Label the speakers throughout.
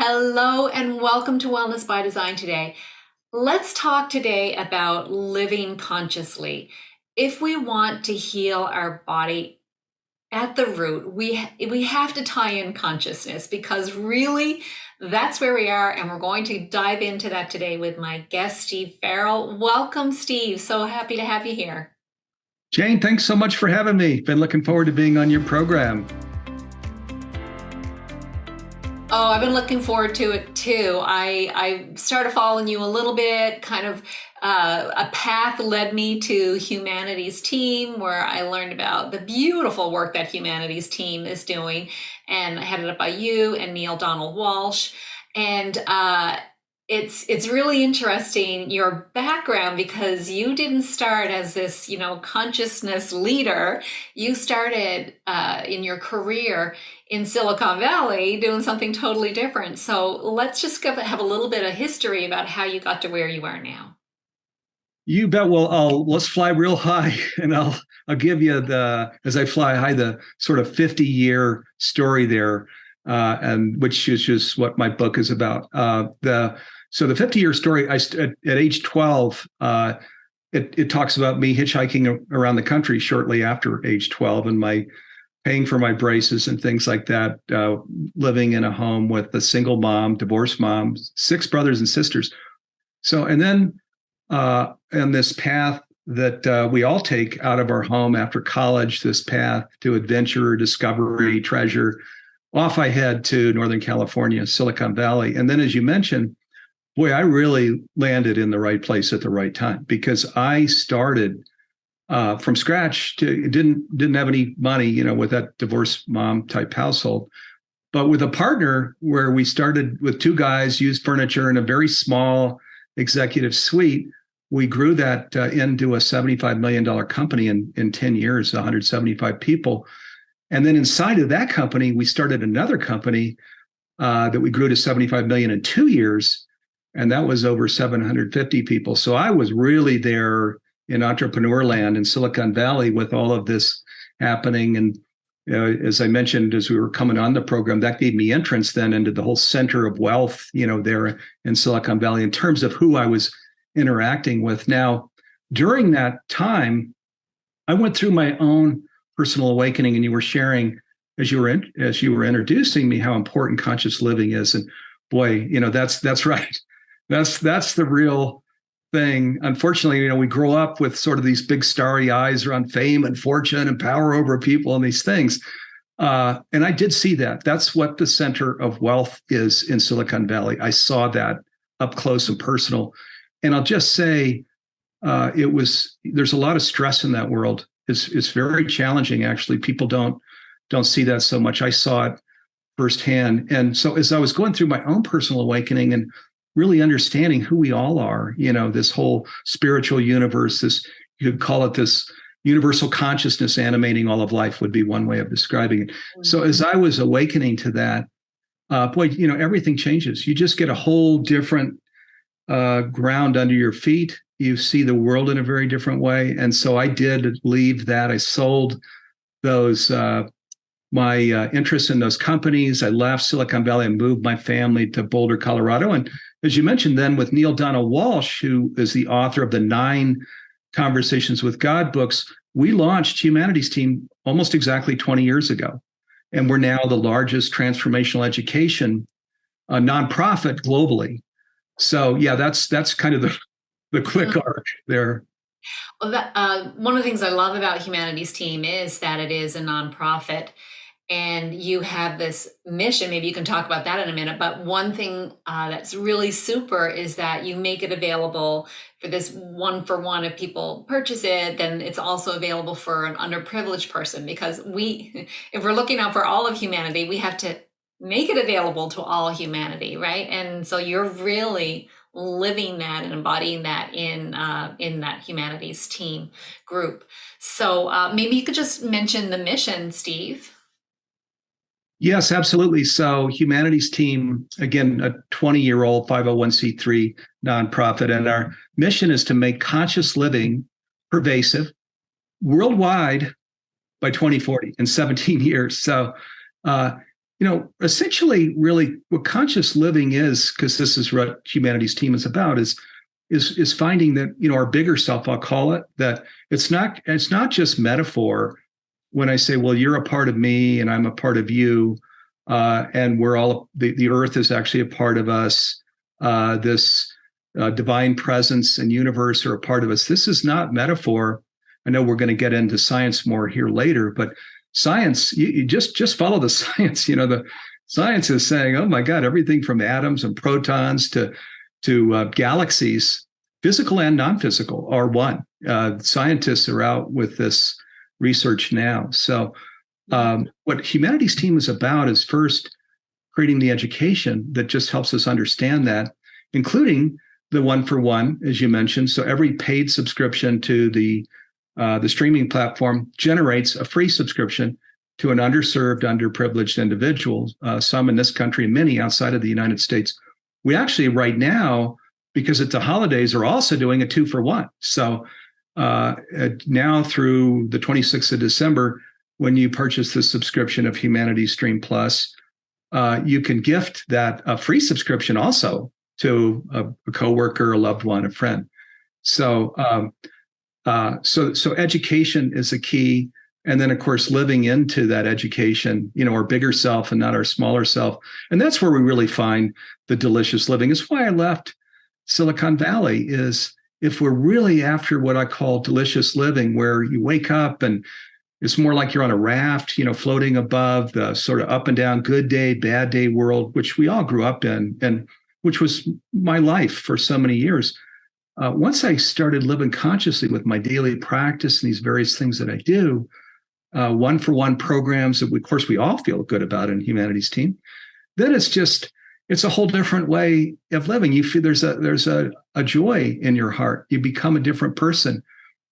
Speaker 1: Hello and welcome to Wellness by Design today. Let's talk today about living consciously. If we want to heal our body at the root, we have to tie in consciousness because really that's where we are, and we're going to dive into that today with my guest, Steve Farrell. Welcome, Steve. So happy to have you here.
Speaker 2: Jane, thanks so much for having me. Been looking forward to being on your program.
Speaker 1: Oh, I've been looking forward to it too. I started following you a little bit, kind of a path led me to Humanity's Team, where I learned about the beautiful work that Humanity's Team is doing, and headed up by you and Neil Donald Walsh. And it's really interesting your background because you didn't start as this, consciousness leader. You started in your career in Silicon Valley doing something totally different. So let's just have a little bit of history about how you got to where you are now.
Speaker 2: You bet. Well, let's fly real high, and I'll give you as I fly high, the sort of 50-year story there, and which is just what my book is about. So the 50-year story, at age 12, it talks about me hitchhiking around the country shortly after age 12, and my paying for my braces and things like that, living in a home with a single mom, divorced mom, 6 brothers and sisters. So, and then in this path that we all take out of our home after college, this path to adventure, discovery, treasure, off I head to Northern California, Silicon Valley. And then, as you mentioned, boy, I really landed in the right place at the right time, because I started from scratch. Didn't have any money, with that divorced mom type household, but with a partner where we started with 2 guys, used furniture in a very small executive suite. We grew that into a $75 million company in 10 years, 175 people. And then inside of that company, we started another company that we grew to 75 million in 2 years. And that was over 750 people. So I was really there in entrepreneur land in Silicon Valley with all of this happening. And as I mentioned, as we were coming on the program, that gave me entrance then into the whole center of wealth, there in Silicon Valley in terms of who I was interacting with. Now, during that time, I went through my own personal awakening, and you were sharing as you were introducing me how important conscious living is. And boy, that's right. That's the real thing. Unfortunately, we grow up with sort of these big starry eyes around fame and fortune and power over people and these things. And I did see that. That's what the center of wealth is in Silicon Valley. I saw that up close and personal. And I'll just say, there's a lot of stress in that world. It's very challenging, actually. People don't see that so much. I saw it firsthand. And so as I was going through my own personal awakening and really understanding who we all are, this whole spiritual universe, you could call it this universal consciousness animating all of life would be one way of describing it. So as I was awakening to that, boy, everything changes. You just get a whole different ground under your feet. You see the world in a very different way. And so I did leave that. I sold those, my interest in those companies. I left Silicon Valley and moved my family to Boulder, Colorado. And as you mentioned, then with Neil Donald Walsh, who is the author of the 9 Conversations with God books, we launched Humanity's Team almost exactly 20 years ago. And we're now the largest transformational education nonprofit globally. So yeah, that's kind of the quick arc there.
Speaker 1: Well, one of the things I love about Humanity's Team is that it is a nonprofit. And you have this mission. Maybe you can talk about that in a minute. But one thing that's really super is that you make it available for this 1-for-1. If people purchase it, then it's also available for an underprivileged person, because if we're looking out for all of humanity, we have to make it available to all humanity, right? And so you're really living that and embodying that in that Humanity's Team group. So maybe you could just mention the mission, Steve.
Speaker 2: Yes, absolutely. So Humanity's Team, again, a 20-year-old 501c3 nonprofit, and our mission is to make conscious living pervasive worldwide by 2040 in 17 years. So Essentially, really, what conscious living is, because this is what Humanity's Team is about, is finding that our bigger self, I'll call it, that it's not just metaphor. When I say, well, you're a part of me and I'm a part of you, and we're all the earth is actually a part of us. This divine presence and universe are a part of us. This is not metaphor. I know we're going to get into science more here later, but science, you just follow the science. The science is saying, oh my God, everything from atoms and protons to galaxies, physical and non-physical, are one. Scientists are out with this research now. So what Humanity's Team is about is first creating the education that just helps us understand that, including the 1-for-1, as you mentioned. So every paid subscription to the streaming platform generates a free subscription to an underserved, underprivileged individual, some in this country and many outside of the United States. We actually right now, because it's the holidays, are also doing a 2-for-1. So now through the 26th of December, when you purchase the subscription of Humanity Stream Plus, you can gift that a free subscription also to a coworker, a loved one, a friend. So education is a key. And then, of course, living into that education, our bigger self and not our smaller self. And that's where we really find the delicious living. It's why I left Silicon Valley, is if we're really after what I call delicious living, where you wake up and it's more like you're on a raft, floating above the sort of up and down, good day, bad day world, which we all grew up in, and which was my life for so many years. Once I started living consciously with my daily practice and these various things that I do, 1-for-1 programs that, of course, we all feel good about in Humanity's Team, then it's a whole different way of living. You feel there's a joy in your heart. You become a different person.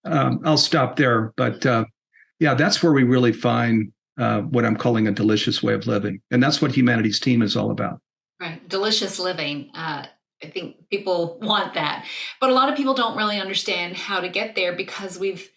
Speaker 2: I'll stop there, but yeah, that's where we really find what I'm calling a delicious way of living, and that's what Humanity's Team is all about.
Speaker 1: Right, delicious living. I think people want that, but a lot of people don't really understand how to get there because we've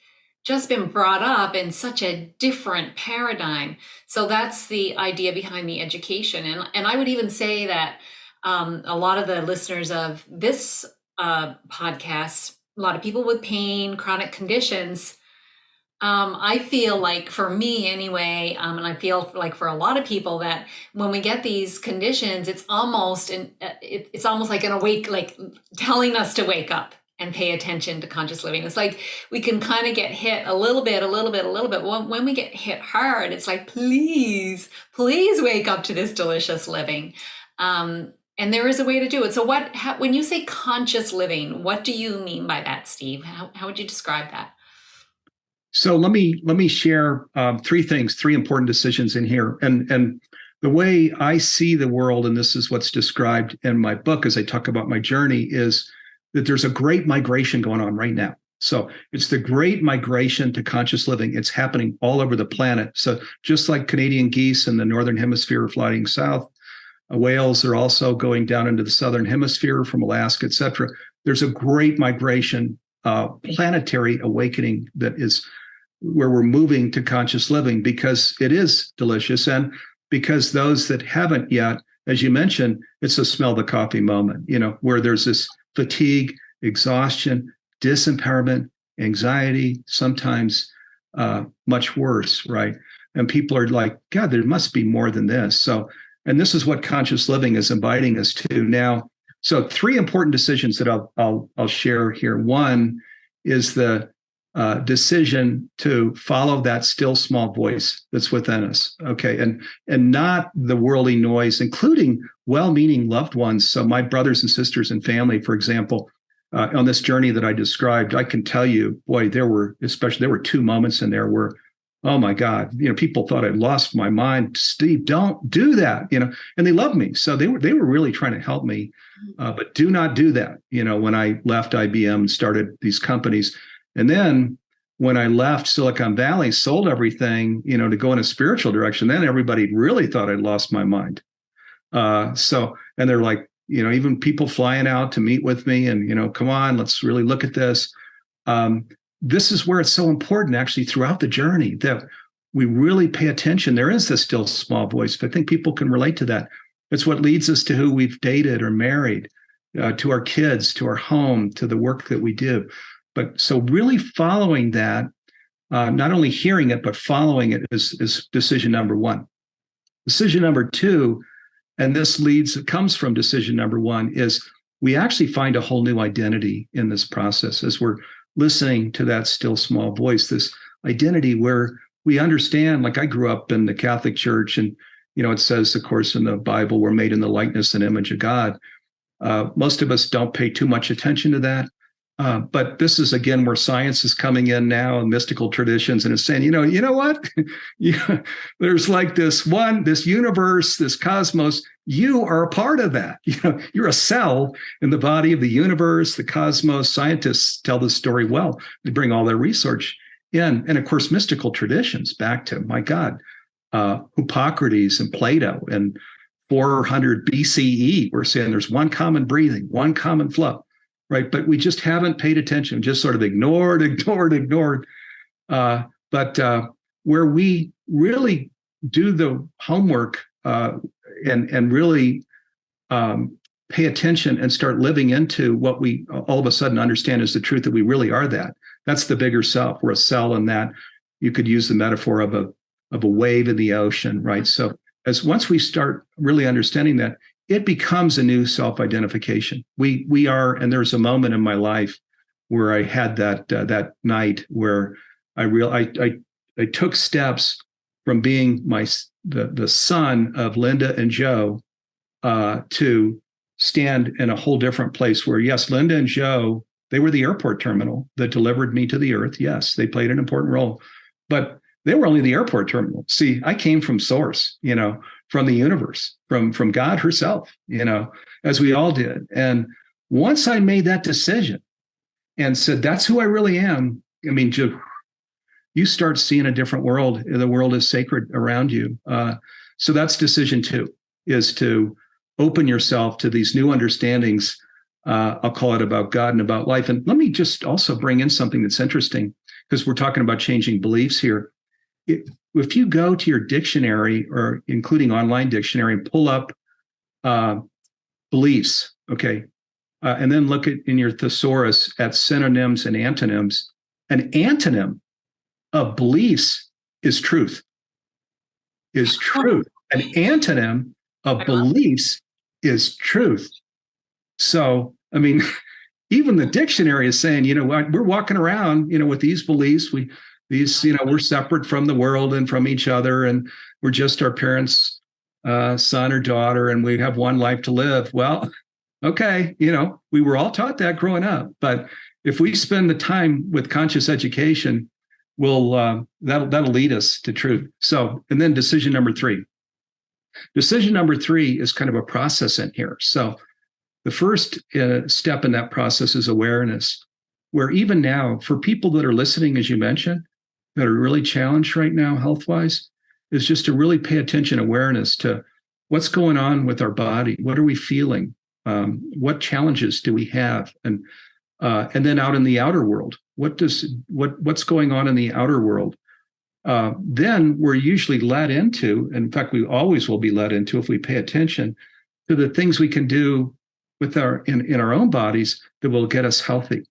Speaker 1: just been brought up in such a different paradigm. So that's the idea behind the education. And I would even say that a lot of the listeners of this podcast, a lot of people with pain, chronic conditions, I feel like, for me anyway, and I feel like for a lot of people, that when we get these conditions, it's almost like an awake, like telling us to wake up and pay attention to conscious living. It's like we can kind of get hit a little bit. When we get hit hard, it's like, please wake up to this delicious living. And there is a way to do it. So when you say conscious living, what do you mean by that, Steve? How would you describe that?
Speaker 2: So let me share three important decisions in here. And the way I see the world, and this is what's described in my book as I talk about my journey, is that there's a great migration going on right now. So it's the great migration to conscious living. It's happening all over the planet. So just like Canadian geese in the northern hemisphere are flying south, whales are also going down into the southern hemisphere from Alaska, et cetera. There's a great migration, planetary awakening that is where we're moving to conscious living, because it is delicious, and because those that haven't yet, as you mentioned, it's a smell the coffee moment, where there's this fatigue, exhaustion, disempowerment, anxiety, sometimes much worse, right? And people are like, God, there must be more than this. So, and this is what conscious living is inviting us to now. So 3 important decisions that I'll share here. One is the decision to follow that still small voice that's within us, okay, and not the worldly noise, including well-meaning loved ones. So my brothers and sisters and family, for example, on this journey that I described, I can tell you, boy, there were 2 moments in there where, oh my God, people thought I'd lost my mind. Steve, don't do that, and they loved me, so they were really trying to help me, but do not do that. When I left IBM and started these companies. And then when I left Silicon Valley, sold everything, to go in a spiritual direction, then everybody really thought I'd lost my mind. And they're like, even people flying out to meet with me and, come on, let's really look at this. This is where it's so important, actually, throughout the journey, that we really pay attention, there is this still small voice. But I think people can relate to that. It's what leads us to who we've dated or married, to our kids, to our home, to the work that we do. But so really following that, not only hearing it, but following it is decision number one. Decision number two, and it comes from decision number one, is we actually find a whole new identity in this process as we're listening to that still small voice, this identity where we understand, like I grew up in the Catholic Church, and it says, of course, in the Bible, we're made in the likeness and image of God. Most of us don't pay too much attention to that. But this is, again, where science is coming in now, and mystical traditions, and it's saying, you know what? There's like this universe, this cosmos. You are a part of that. You're a cell in the body of the universe, the cosmos. Scientists tell this story well. They bring all their research in. And of course, mystical traditions back to, my God, Hippocrates and Plato and 400 BCE. We're saying there's one common breathing, one common flow. Right. But we just haven't paid attention, just sort of ignored. But where we really do the homework and really pay attention and start living into what we all of a sudden understand is the truth, that we really are that. That's the bigger self. We're a cell in that. You could use the metaphor of a wave in the ocean. Right. So once we start really understanding that, it becomes a new self-identification. We are, and there's a moment in my life where I had that night where I took steps from being the son of Linda and Joe to stand in a whole different place where, yes, Linda and Joe, they were the airport terminal that delivered me to the earth. Yes, they played an important role, but they were only the airport terminal. See, I came from source, from the universe, from God herself, as we all did. And once I made that decision and said, that's who I really am, you start seeing a different world. The world is sacred around you. So that's decision two, is to open yourself to these new understandings. I'll call it about God and about life. And let me just also bring in something that's interesting, because we're talking about changing beliefs here. If you go to your dictionary, or including online dictionary, and pull up beliefs, okay, and then look in your thesaurus at synonyms and antonyms, an antonym of beliefs is truth. An antonym of beliefs is truth. So, even the dictionary is saying, we're walking around, with these beliefs. We're separate from the world and from each other, and we're just our parents' son or daughter, and we have one life to live. Well, okay, we were all taught that growing up, but if we spend the time with conscious education, that'll lead us to truth. So, and then decision number three. Decision number three is kind of a process in here. So, the first step in that process is awareness, where even now, for people that are listening, as you mentioned, that are really challenged right now, health-wise, is just to really pay attention, awareness to what's going on with our body. What are we feeling? What challenges do we have? And then out in the outer world, what's going on in the outer world? Then we're usually led into, in fact, we always will be led into, if we pay attention to the things we can do with in our own bodies that will get us healthy.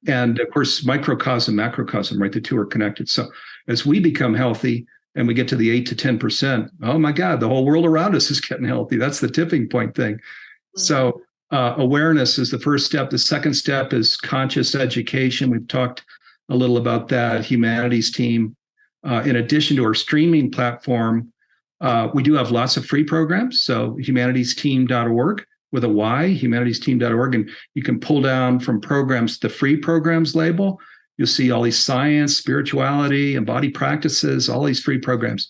Speaker 2: And of course, microcosm, macrocosm, right? The two are connected. So as we become healthy and we get to the 8 to 10%, oh my God, the whole world around us is getting healthy. That's the tipping point thing. Mm-hmm. So awareness is the first step. The second step is conscious education. We've talked a little about that. Humanities team. In addition to our streaming platform, we do have lots of free programs. So humanitiesteam.org with a Y, humanitiesteam.org. And you can pull down from programs, the free programs label. You'll see all these science, spirituality, and body practices, all these free programs.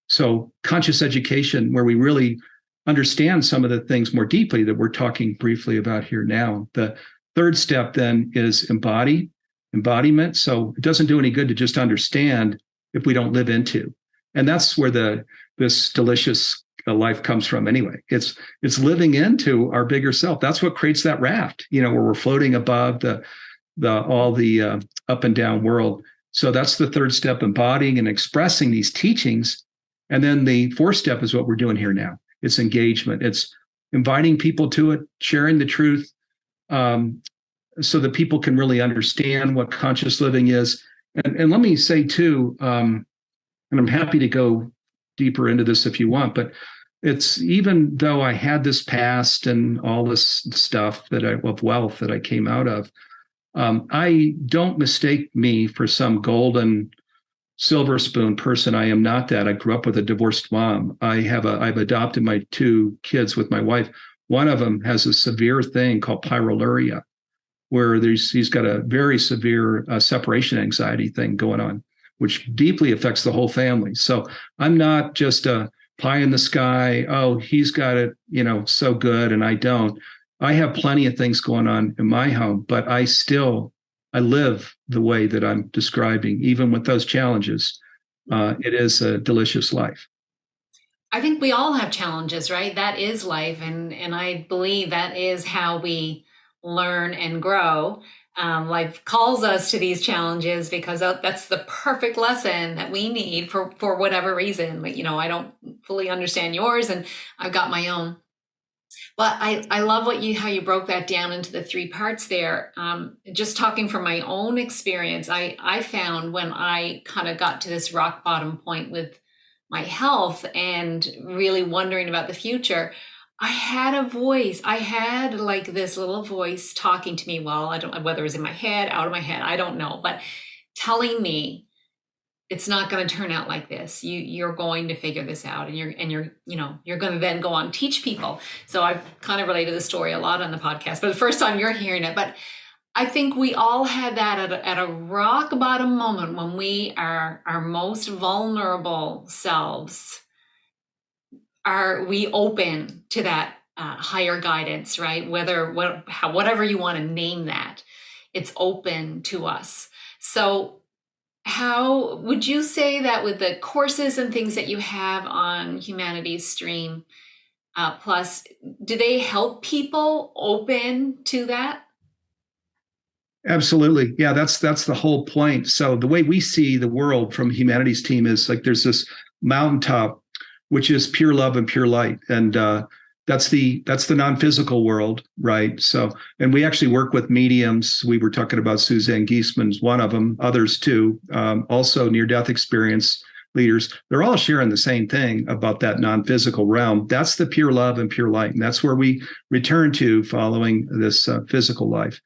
Speaker 2: So conscious education, where we really understand some of the things more deeply that we're talking briefly about here now. The third step then is embodiment. So it doesn't do any good to just understand if we don't live into. And that's where this delicious life comes from anyway. It's living into our bigger self. That's what creates that raft, where we're floating above all the up and down world. So that's the third step, embodying and expressing these teachings. And then the fourth step is what we're doing here now. It's engagement. It's inviting people to it, sharing the truth, so that people can really understand what conscious living is. And let me say too, and I'm happy to go deeper into this if you want, but it's, even though I had this past and all this stuff of wealth that I came out of, I don't mistake me for some golden silver spoon person. I am not that. I grew up with a divorced mom. I've adopted my two kids with my wife. One of them has a severe thing called pyroluria, where he's got a very severe separation anxiety thing going on, which deeply affects the whole family. So I'm not just a pie in the sky. Oh, he's got it, so good, and I don't. I have plenty of things going on in my home, but I live the way that I'm describing, even with those challenges. It is a delicious life.
Speaker 1: I think we all have challenges, right? That is life. And I believe that is how we learn and grow. Life calls us to these challenges because that's the perfect lesson that we need for whatever reason. Like, I don't fully understand yours, and I've got my own. But I love how you broke that down into the three parts there. Just talking from my own experience, I found when I kind of got to this rock bottom point with my health and really wondering about the future, I had a voice. I had like this little voice talking to me. Well, I don't know whether it was in my head, out of my head, I don't know, but telling me it's not going to turn out like this. You're going to figure this out, and you're going to then go on and teach people. So I've kind of related the story a lot on the podcast, but the first time you're hearing it. But I think we all had that at a rock bottom moment when we are our most vulnerable selves. Are we open to that higher guidance, right? Whatever you want to name that, it's open to us. So how would you say that with the courses and things that you have on Humanities Stream Plus, do they help people open to that?
Speaker 2: Absolutely. Yeah, that's the whole point. So the way we see the world from Humanities Team is like there's this mountaintop, which is pure love and pure light. And that's the non-physical world, right? So, and we actually work with mediums. We were talking about Suzanne Giesman's one of them, others too, also near-death experience leaders. They're all sharing the same thing about that non-physical realm. That's the pure love and pure light. And that's where we return to following this physical life.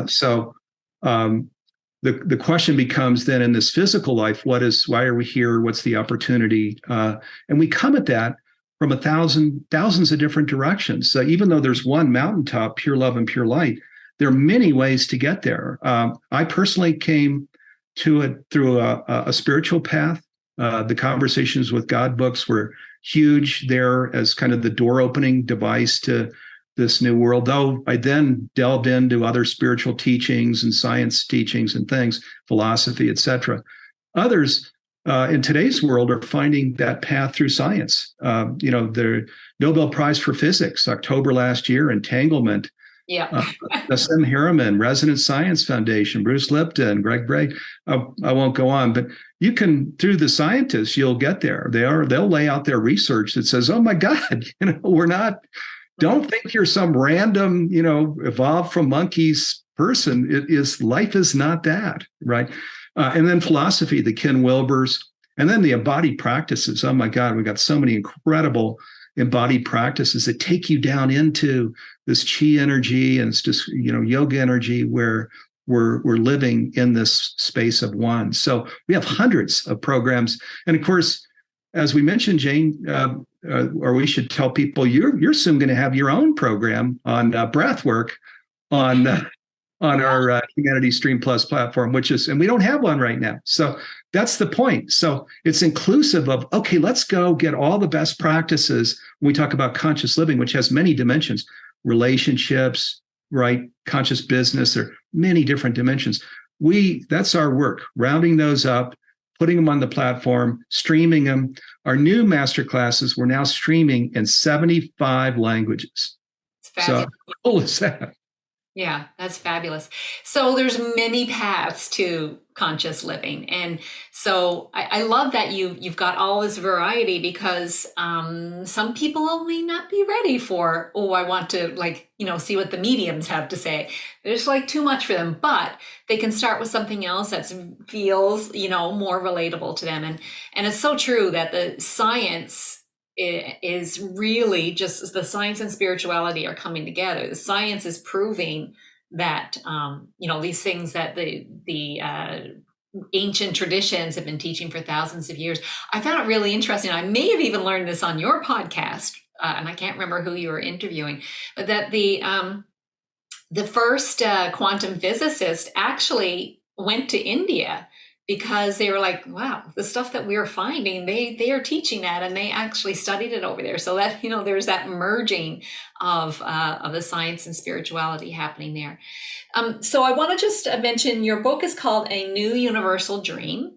Speaker 2: So the question becomes then, in this physical life, why are we here? What's the opportunity? And we come at that from thousands of different directions. So even though there's one mountaintop, pure love and pure light, there are many ways to get there. I personally came to it through a spiritual path. The Conversations with God books were huge there as kind of the door opening device to this new world, though I then delved into other spiritual teachings and science teachings and things, philosophy, etc. Others in today's world are finding that path through science. The Nobel Prize for Physics, October last year, Entanglement.
Speaker 1: Yeah.
Speaker 2: Nassim Harriman, Resonance Science Foundation, Bruce Lipton, Greg Bray. I won't go on, but you can, through the scientists, you'll get there. They'll lay out their research that says, oh my God, we're not. Don't think you're some random, evolved from monkeys person. Life is not that, right? And then philosophy, the Ken Wilbers, and then the embodied practices. Oh my God, we got so many incredible embodied practices that take you down into this chi energy, and it's just, yoga energy, where we're living in this space of one. So we have hundreds of programs. And of course, as we mentioned, Jane, or we should tell people, you're soon going to have your own program on breath work on our Humanities Stream Plus platform, and we don't have one right now. So that's the point. So it's inclusive of, okay, let's go get all the best practices when we talk about conscious living, which has many dimensions, relationships, right? Conscious business, there are many different dimensions. That's our work, rounding those up, putting them on the platform, streaming them. Our new master classes, we're now streaming in 75 languages. So how cool is that?
Speaker 1: Yeah, that's fabulous. So there's many paths to conscious living, and so I love that you've got all this variety because some people may not be ready for. Oh, I want to see what the mediums have to say. There's like too much for them, but they can start with something else that feels more relatable to them, and it's so true that the science is really just the science and spirituality are coming together. The science is proving that these things that the ancient traditions have been teaching for thousands of years. I found it really interesting. I may have even learned this on your podcast, and I can't remember who you were interviewing, but that the first quantum physicist actually went to India because they were like, wow, the stuff that we are finding, they are teaching that, and they actually studied it over there. So that, there's that merging of the science and spirituality happening there. So I want to just mention your book is called A New Universal Dream.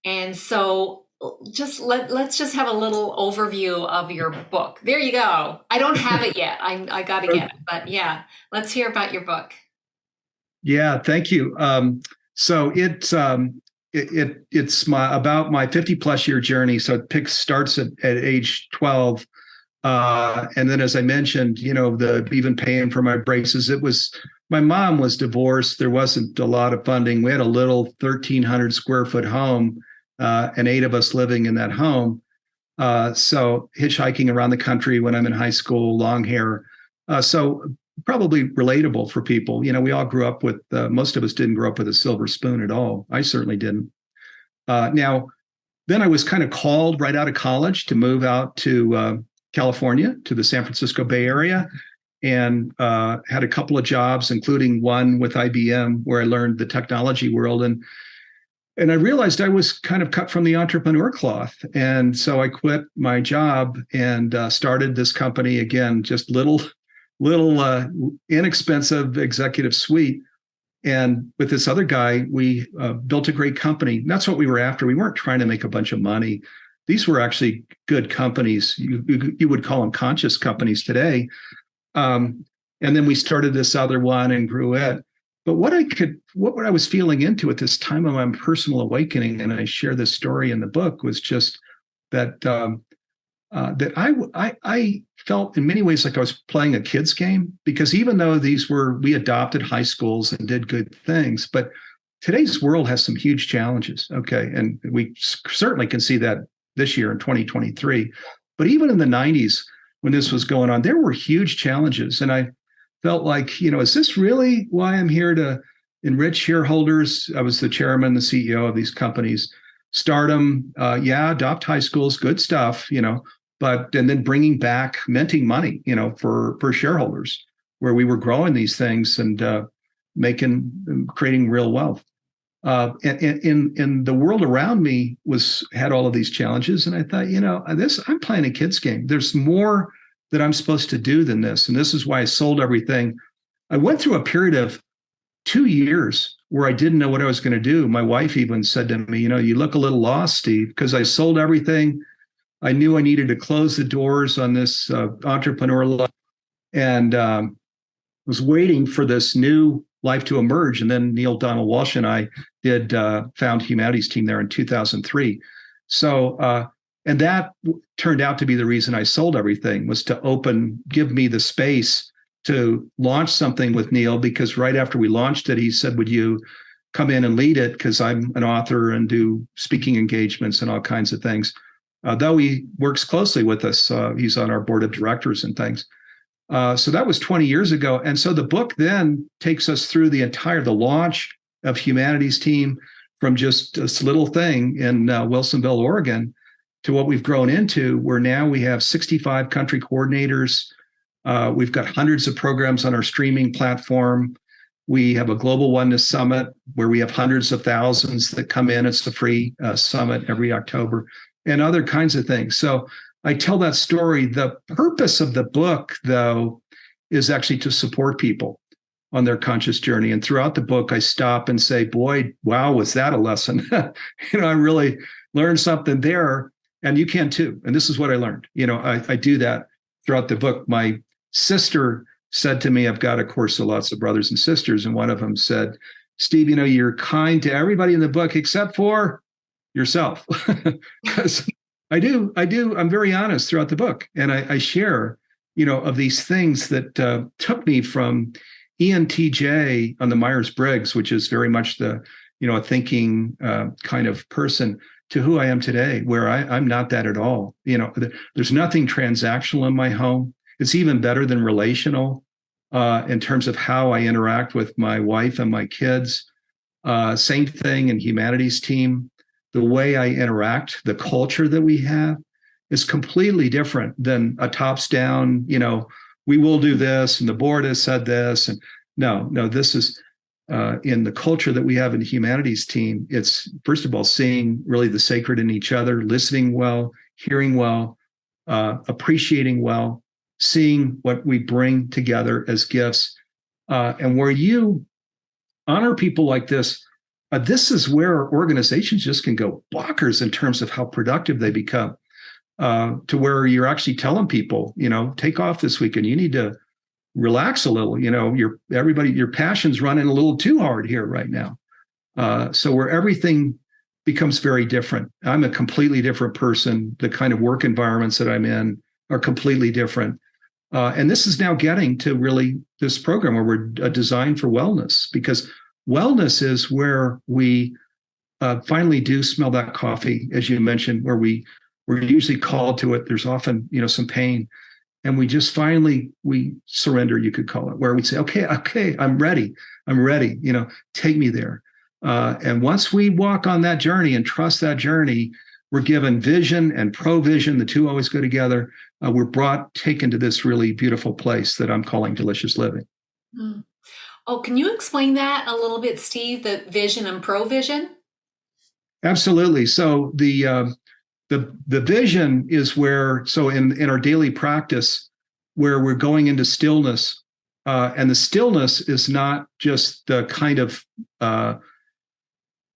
Speaker 1: And so let's just have a little overview of your book. There you go. I don't have it yet. I got to get it, but yeah, let's hear about your book.
Speaker 2: Yeah, thank you. So it's about my 50 plus year journey. So it starts at age 12. And then, as I mentioned, even paying for my braces, my mom was divorced. There wasn't a lot of funding. We had a little 1,300 square foot home, and 8 of us living in that home. So hitchhiking around the country when I'm in high school, long hair. So probably relatable for people. We all grew up with, most of us didn't grow up with a silver spoon at all. I certainly didn't. Now, then I was kind of called right out of college to move out to California, to the San Francisco Bay Area, and had a couple of jobs, including one with IBM, where I learned the technology world. And I realized I was kind of cut from the entrepreneur cloth. And so I quit my job and started this company again, just little inexpensive executive suite. And with this other guy, we built a great company. And that's what we were after. We weren't trying to make a bunch of money. These were actually good companies. You would call them conscious companies today. And then we started this other one and grew it. But what I was feeling into at this time of my personal awakening, and I share this story in the book, was just that that I felt in many ways like I was playing a kid's game, because even though we adopted high schools and did good things, but today's world has some huge challenges. Okay. And we certainly can see that this year in 2023, but even in the 90s when this was going on, there were huge challenges. And I felt like, is this really why I'm here, to enrich shareholders? I was the chairman, the CEO of these companies, start them, adopt high schools, good stuff, and then bringing back minting money, for shareholders, where we were growing these things and creating real wealth. And the world around me had all of these challenges, and I thought, I'm playing a kid's game. There's more that I'm supposed to do than this, and this is why I sold everything. I went through a period of 2 years where I didn't know what I was going to do. My wife even said to me, you look a little lost, Steve, because I sold everything. I knew I needed to close the doors on this entrepreneur life, and was waiting for this new life to emerge. And then Neil Donald Walsh and I did found Humanity's Team there in 2003. So, and that turned out to be the reason I sold everything, was to give me the space to launch something with Neil, because right after we launched it, he said, would you come in and lead it? Because I'm an author and do speaking engagements and all kinds of things. Though he works closely with us, he's on our board of directors and things. So that was 20 years ago. And so the book then takes us through the launch of Humanity's Team, from just this little thing in Wilsonville, Oregon, to what we've grown into, where now we have 65 country coordinators. We've got hundreds of programs on our streaming platform. We have a Global Oneness Summit where we have hundreds of thousands that come in. It's the free summit every October, and other kinds of things. So I tell that story. The purpose of the book, though, is actually to support people on their conscious journey. And throughout the book, I stop and say, boy, wow, was that a lesson? I really learned something there, and you can too. And this is what I learned. I do that throughout the book. My sister said to me, I've got, of course, lots of brothers and sisters, and one of them said, Steve, you're kind to everybody in the book except for yourself. Because I'm very honest throughout the book. And I share, of these things that took me from ENTJ on the Myers-Briggs, which is very much the, a thinking kind of person, to who I am today, where I'm not that at all. There's nothing transactional in my home. It's even better than relational in terms of how I interact with my wife and my kids. Same thing in humanities team. The way I interact, the culture that we have is completely different than a tops down, we will do this and the board has said this. And no, this is in the culture that we have in the humanities team. It's, first of all, seeing really the sacred in each other, listening well, hearing well, appreciating well, seeing what we bring together as gifts. And where you honor people like this, this is where organizations just can go bonkers in terms of how productive they become, to where you're actually telling people, take off this weekend. You need to relax a little. Your passion's running a little too hard here right now. So where everything becomes very different. I'm a completely different person. The kind of work environments that I'm in are completely different. And this is now getting to really this program where we're designed for wellness, because wellness is where we finally do smell that coffee, as you mentioned, where we're usually called to it. There's often, some pain. And we just finally, we surrender, you could call it, where we say, okay, I'm ready, take me there. And once we walk on that journey and trust that journey, we're given vision and provision. The two always go together. We're taken to this really beautiful place that I'm calling delicious living.
Speaker 1: Mm. Oh, can you explain that a little bit, Steve, the vision and provision?
Speaker 2: Absolutely. So the vision is where, so in our daily practice, where we're going into stillness, and the stillness is not just the kind of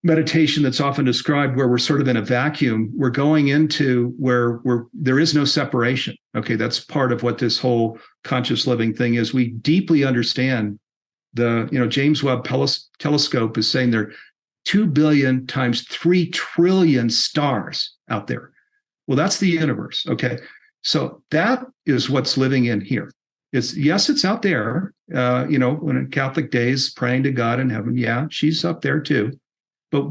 Speaker 2: meditation that's often described where we're sort of in a vacuum. We're going into where there is no separation. Okay, that's part of what this whole conscious living thing is. We deeply understand the, James Webb telescope is saying there are 2 billion times 3 trillion stars out there. Well, that's the universe. Okay. So that is what's living in here. It's out there. When in Catholic days, praying to God in heaven. Yeah, she's up there too. But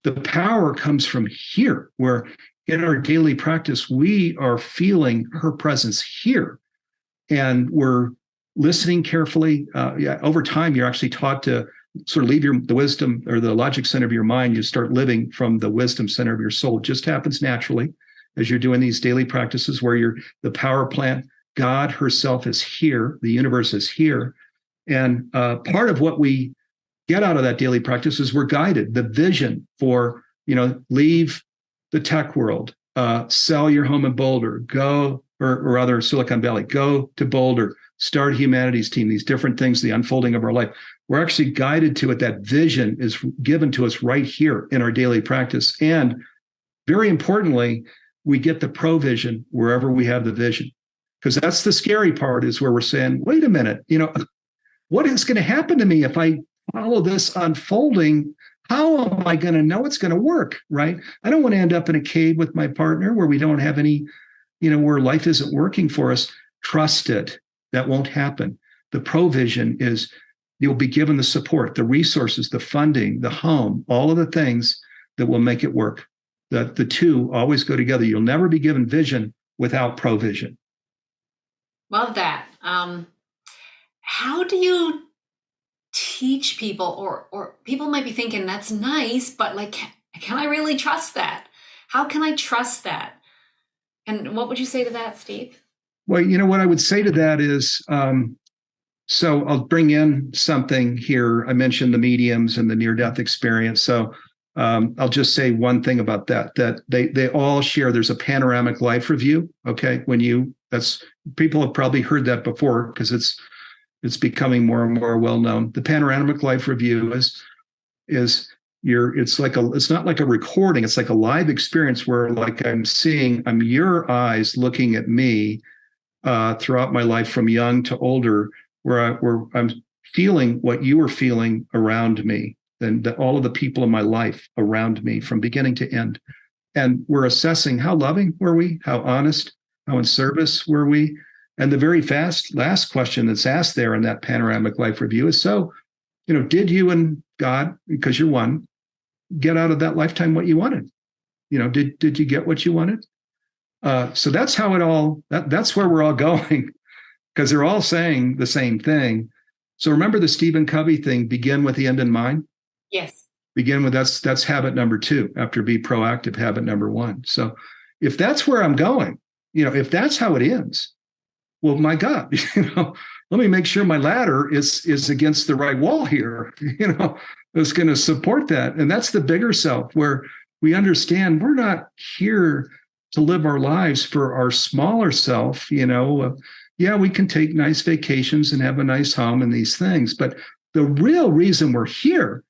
Speaker 2: the power comes from here, where in our daily practice, we are feeling her presence here. And we're listening carefully. Over time, you're actually taught to sort of leave the wisdom or the logic center of your mind. You start living from the wisdom center of your soul. It just happens naturally as you're doing these daily practices where the power plant, God herself is here. The universe is here. And part of what we get out of that daily practice is we're guided. The vision for, leave the tech world, sell your home in Boulder, go, or rather Silicon Valley, go to Boulder, start a humanities team, these different things, the unfolding of our life. We're actually guided to it. That vision is given to us right here in our daily practice. And very importantly, we get the provision wherever we have the vision. Because that's the scary part, is where we're saying, wait a minute, what is going to happen to me if I follow this unfolding? How am I going to know it's going to work, right? I don't want to end up in a cave with my partner where we don't have any, where life isn't working for us. Trust it. That won't happen. The provision is you'll be given the support, the resources, the funding, the home, all of the things that will make it work. The two always go together. You'll never be given vision without provision.
Speaker 1: Love that. How do you teach people, or people might be thinking that's nice, but like, can I really trust that? How can I trust that? And what would you say to that, Steve?
Speaker 2: Well, what I would say to that is, so I'll bring in something here. I mentioned the mediums and the near-death experience. So I'll just say one thing about that they all share. There's a panoramic life review. Okay. People have probably heard that before because it's becoming more and more well-known. The panoramic life review it's not like a recording. It's like a live experience where like I'm your eyes looking at me throughout my life from young to older, where I'm feeling what you are feeling around me, and all of the people in my life around me from beginning to end. And we're assessing how loving were we, how honest, how in service were we. And the very last question that's asked there in that panoramic life review is, so, did you and God, because you're one, get out of that lifetime what you wanted? Did you get what you wanted? So that's how that's where we're all going, because they're all saying the same thing. So remember the Stephen Covey thing, begin with the end in mind?
Speaker 1: Yes.
Speaker 2: Begin with, that's habit number 2 after be proactive, habit number 1. So if that's where I'm going, if that's how it ends, well, my God, let me make sure my ladder is against the right wall here, that's going to support that. And that's the bigger self, where we understand we're not here to live our lives for our smaller self. Yeah, we can take nice vacations and have a nice home and these things, but the real reason we're here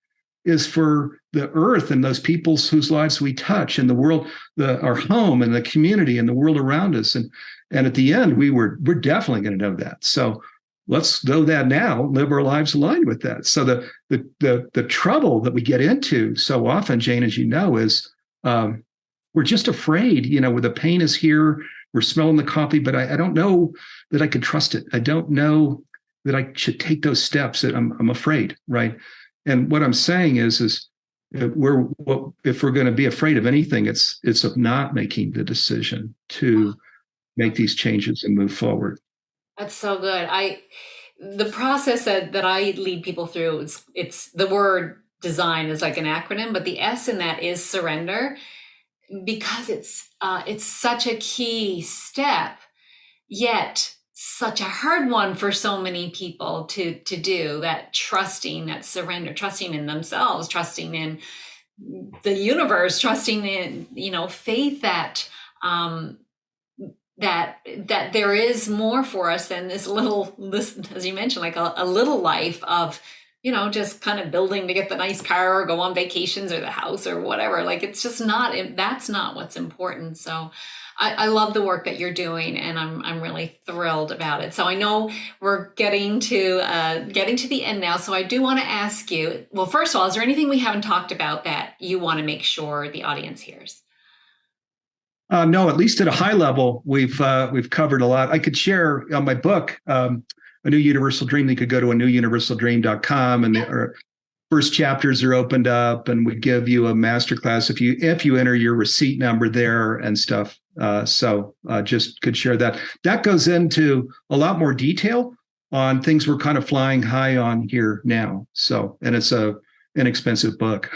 Speaker 2: is for the earth and those peoples whose lives we touch, and the world, our home and the community and the world around us. And at the end, we're definitely going to know that. So let's know that now, live our lives aligned with that. So the trouble that we get into so often, Jane, as you know, is we're just afraid, where the pain is here, we're smelling the coffee, but I don't know that I can trust it. I don't know that I should take those steps. I'm afraid, right? And what I'm saying is if we're going to be afraid of anything, it's of not making the decision to make these changes and move forward.
Speaker 1: That's so good. The process that I lead people through, it's the word design is like an acronym, but the S in that is surrender, because it's such a key step, yet such a hard one for so many people to do, that trusting, that surrender, trusting in themselves, trusting in the universe, trusting in, faith that that there is more for us than this, as you mentioned, like a little life of, just kind of building to get the nice car or go on vacations or the house or whatever. Like, it's just that's not what's important. So I love the work that you're doing, and I'm really thrilled about it. So I know we're getting to the end now. So I do want to ask you, well, first of all, is there anything we haven't talked about that you want to make sure the audience hears?
Speaker 2: No, at least at a high level, we've covered a lot. I could share on my book, A New Universal Dream. You could go to anewuniversaldream.com, and the first chapters are opened up, and we give you a masterclass if you enter your receipt number there and stuff. So just could share that. That goes into a lot more detail on things we're kind of flying high on here now. So, and it's a inexpensive book.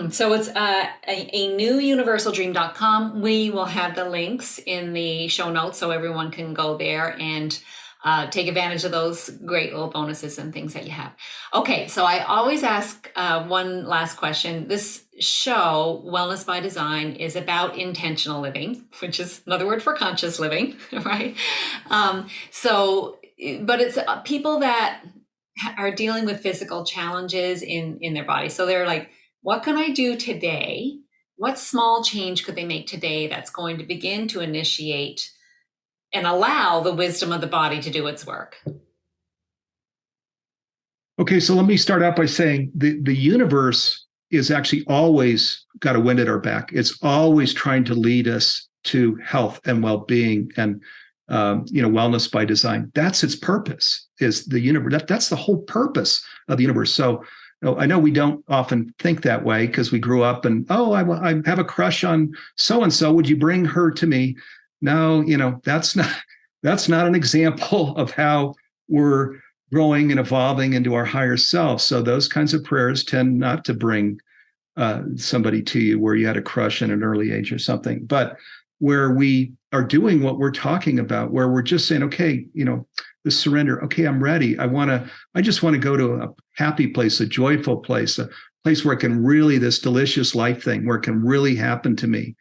Speaker 1: So it's a newuniversaldream.com. We will have the links in the show notes so everyone can go there and take advantage of those great little bonuses and things that you have. Okay, so I always ask one last question. This show, Wellness by Design, is about intentional living, which is another word for conscious living, right? But it's people that are dealing with physical challenges in their body. So they're like, what can I do today? What small change could they make today that's going to begin to initiate and allow the wisdom of the body to do its work?
Speaker 2: Okay, so let me start out by saying the universe is actually always got a wind at our back. It's always trying to lead us to health and well-being and wellness by design. That's its purpose, is the universe. That's the whole purpose of the universe. So I know we don't often think that way because we grew up and, I have a crush on so-and-so. Would you bring her to me? No, that's not an example of how we're growing and evolving into our higher self. So those kinds of prayers tend not to bring somebody to you where you had a crush in an early age or something, but where we are doing what we're talking about, where we're just saying, okay, the surrender. Okay, I'm ready. I just want to go to a happy place, a joyful place, a place where it can really, this delicious life thing, where it can really happen to me.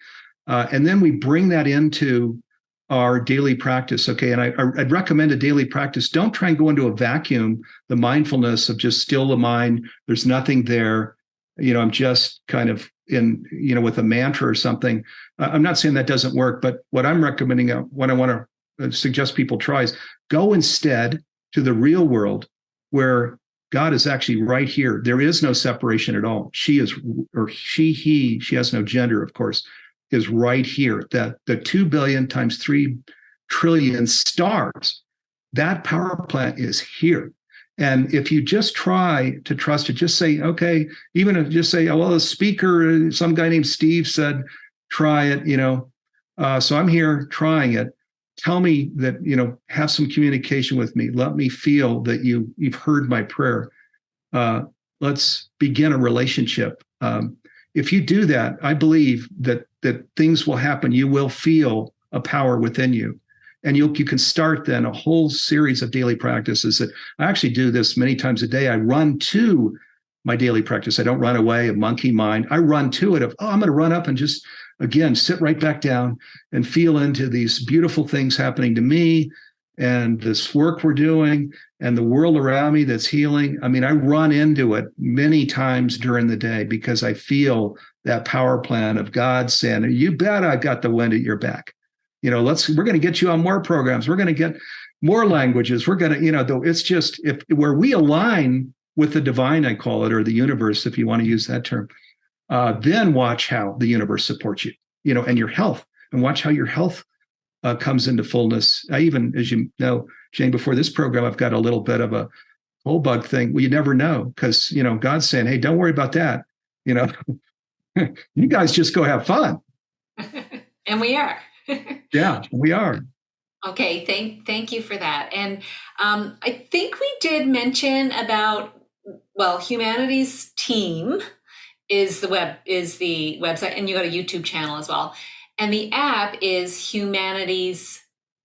Speaker 2: And then we bring that into our daily practice. Okay. And I'd recommend a daily practice. Don't try and go into a vacuum, the mindfulness of just still the mind. There's nothing there. I'm just kind of in, with a mantra or something. I'm not saying that doesn't work, but what I'm recommending, what I want to suggest people try is go instead to the real world where God is actually right here. There is no separation at all. She is, or she has no gender, of course, is right here. That the 2 billion times 3 trillion stars, that power plant is here. And if you just try to trust it, just say, okay, even if just say, oh, well, a speaker, some guy named Steve said, try it, so I'm here trying it. Tell me that, have some communication with me. Let me feel that you've heard my prayer. Let's begin a relationship. If you do that, I believe that things will happen. You will feel a power within you. And you can start then a whole series of daily practices that I actually do this many times a day. I run to my daily practice. I don't run away, a monkey mind. I run to it of, I'm going to run up and just, again, sit right back down and feel into these beautiful things happening to me and this work we're doing and the world around me that's healing. I mean, I run into it many times during the day because I feel that power plan of God saying, you bet I got the wind at your back. We're going to get you on more programs. We're going to get more languages. We're going to, it's just where we align with the divine, I call it, or the universe, if you want to use that term, then watch how the universe supports you, and your health, and watch how your health comes into fullness. I even, as you know, Jane, before this program, I've got a little bit of a whole bug thing. Well, you never know because, God's saying, hey, don't worry about that. You guys just go have fun.
Speaker 1: And we are.
Speaker 2: Yeah, we are.
Speaker 1: Okay, thank you for that. And I think we did mention about, Humanity's team is the website, and you got a YouTube channel as well. And the app is Humanity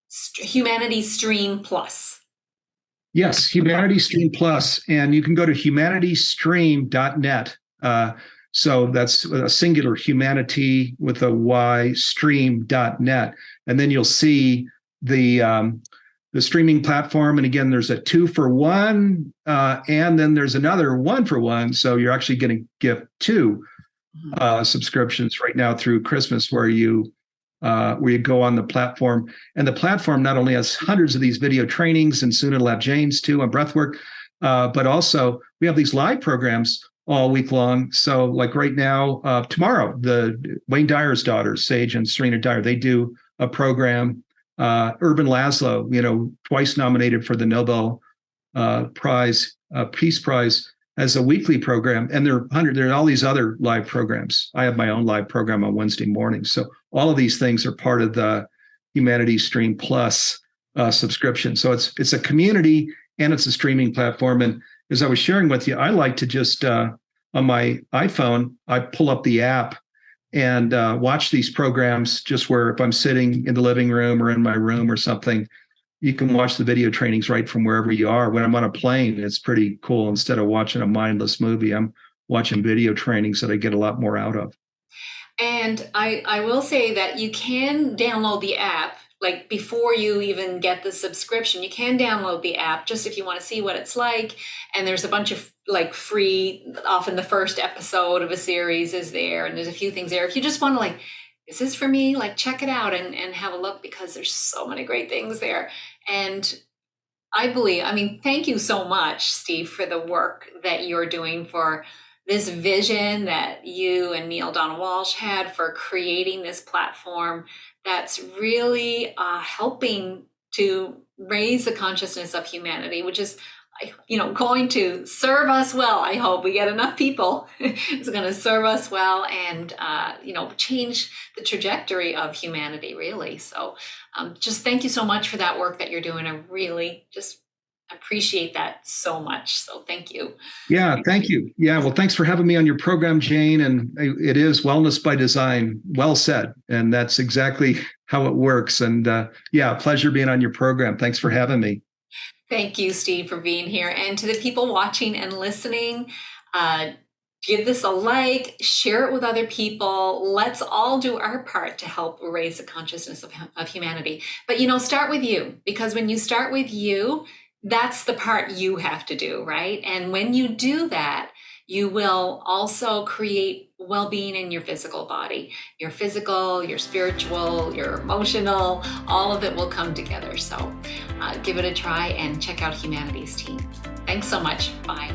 Speaker 1: Stream Plus.
Speaker 2: Yes, Humanity Stream Plus, and you can go to humanitystream.net. So that's a singular, humanity with a Y, stream.net. And then you'll see the streaming platform. And again, there's a 2-for-1, and then there's another 1-for-1. So you're actually going to get 2 subscriptions right now through Christmas where you go on the platform. And the platform not only has hundreds of these video trainings, and soon it'll have Jane's too on breathwork, but also we have these live programs all week long. So like right now, tomorrow, the Wayne Dyer's daughters, Sage and Serena Dyer, they do a program. Urban Laszlo, twice nominated for the Nobel Peace Prize, as a weekly program. And there are all these other live programs. I have my own live program on Wednesday mornings. So all of these things are part of the Humanity Stream Plus subscription. So it's a community and it's a streaming platform. And as I was sharing with you, I like to just on my iPhone, I pull up the app and watch these programs just where if I'm sitting in the living room or in my room or something, you can watch the video trainings right from wherever you are. When I'm on a plane, it's pretty cool. Instead of watching a mindless movie, I'm watching video trainings that I get a lot more out of.
Speaker 1: And I will say that you can download the app, like before you even get the subscription, you can download the app just if you want to see what it's like. And there's a bunch of like free, often the first episode of a series is there. And there's a few things there. If you just want to is this for me? Check it out and have a look because there's so many great things there. And thank you so much, Steve, for the work that you're doing, for this vision that you and Neil Donald Walsh had for creating this platform that's really helping to raise the consciousness of humanity, which is, going to serve us well. I hope we get enough people. It's going to serve us well and, change the trajectory of humanity, really. So just thank you so much for that work that you're doing. I really just appreciate that so much. So thank you.
Speaker 2: Yeah, thank you. Yeah, well, thanks for having me on your program, Jane. And it is wellness by design. Well said. And that's exactly how it works. And pleasure being on your program. Thanks for having me.
Speaker 1: Thank you, Steve, for being here. And to the people watching and listening, give this a like, share it with other people. Let's all do our part to help raise the consciousness of humanity. But, start with you, because when you start with you, that's the part you have to do, right? And when you do that, you will also create well-being in your physical body. Your physical, your spiritual, your emotional, all of it will come together. So give it a try and check out Humanity's Team. Thanks so much. Bye.